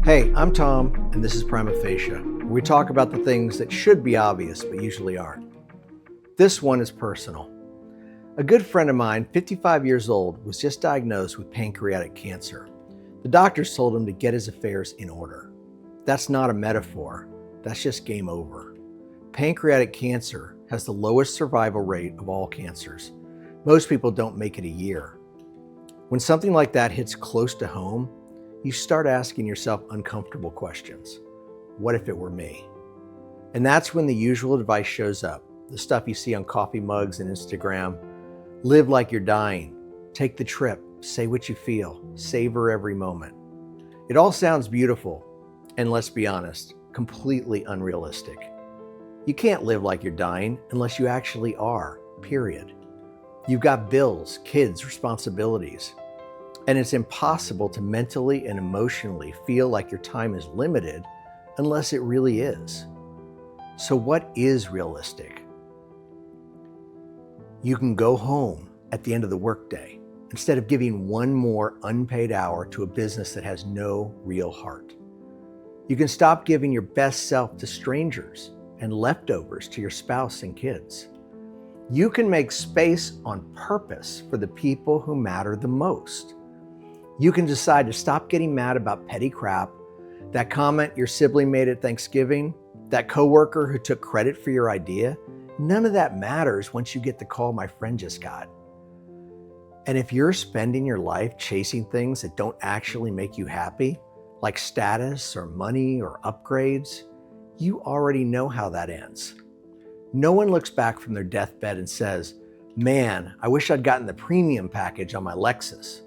Hey, I'm Tom, and this is Prima Facie, where we talk about the things that should be obvious but usually aren't. This one is personal. A good friend of mine, 55 years old, was just diagnosed with pancreatic cancer. The doctors told him to get his affairs in order. That's not a metaphor, that's just game over. Pancreatic cancer has the lowest survival rate of all cancers. Most people don't make it a year. When something like that hits close to home, you start asking yourself uncomfortable questions. What if it were me? And that's when the usual advice shows up, the stuff you see on coffee mugs and Instagram. Live like you're dying. Take the trip. Say what you feel. Savor every moment. It all sounds beautiful, and let's be honest, completely unrealistic. You can't live like you're dying unless you actually are, period. You've got bills, kids, responsibilities. And it's impossible to mentally and emotionally feel like your time is limited unless it really is. So what is realistic? You can go home at the end of the workday instead of giving one more unpaid hour to a business that has no real heart. You can stop giving your best self to strangers and leftovers to your spouse and kids. You can make space on purpose for the people who matter the most. You can decide to stop getting mad about petty crap, that comment your sibling made at Thanksgiving, that coworker who took credit for your idea. None of that matters once you get the call my friend just got. And if you're spending your life chasing things that don't actually make you happy, like status or money or upgrades, you already know how that ends. No one looks back from their deathbed and says, "Man, I wish I'd gotten the premium package on my Lexus."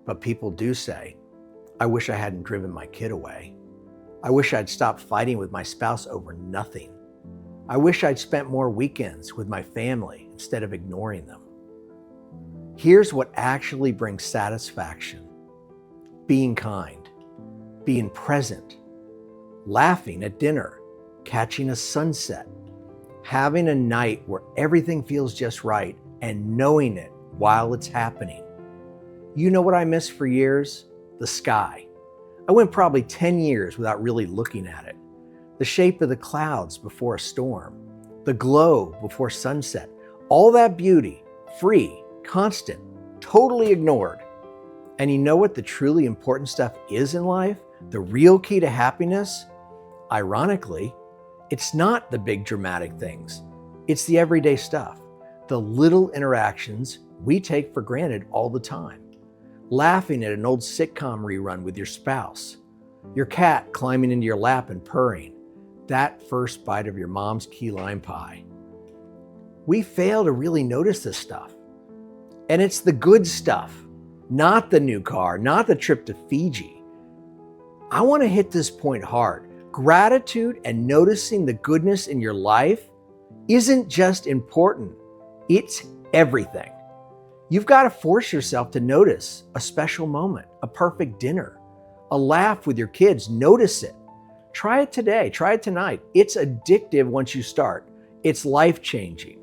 But people do say, "I wish I hadn't driven my kid away. I wish I'd stopped fighting with my spouse over nothing. I wish I'd spent more weekends with my family instead of ignoring them." Here's what actually brings satisfaction: being kind, being present, laughing at dinner, catching a sunset, having a night where everything feels just right, and knowing it while it's happening. You know what I missed for years? The sky. I went probably 10 years without really looking at it. The shape of the clouds before a storm, the glow before sunset, all that beauty, free, constant, totally ignored. And you know what the truly important stuff is in life? The real key to happiness? Ironically, it's not the big dramatic things. It's the everyday stuff, the little interactions we take for granted all the time. Laughing at an old sitcom rerun with your spouse, your cat climbing into your lap and purring, that first bite of your mom's key lime pie. We fail to really notice this stuff. And it's the good stuff, not the new car, not the trip to Fiji. I want to hit this point hard. Gratitude and noticing the goodness in your life isn't just important, it's everything. You've got to force yourself to notice a special moment, a perfect dinner, a laugh with your kids. Notice it. Try it today. Try it tonight. It's addictive once you start. It's life-changing.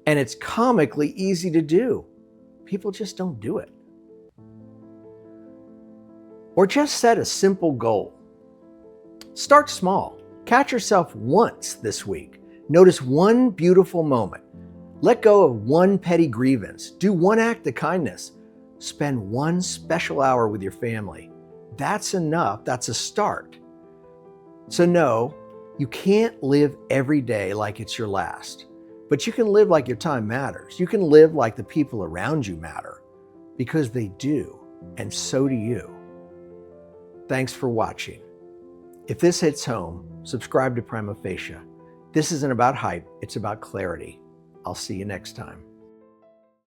And it's comically easy to do. People just don't do it. Or just set a simple goal. Start small. Catch yourself once this week. Notice one beautiful moment. Let go of one petty grievance. Do one act of kindness. Spend one special hour with your family. That's enough. That's a start. So no, you can't live every day like it's your last, but you can live like your time matters. You can live like the people around you matter, because they do, and so do you. Thanks for watching. If this hits home, subscribe to Prima Facie. This isn't about hype, it's about clarity. I'll see you next time.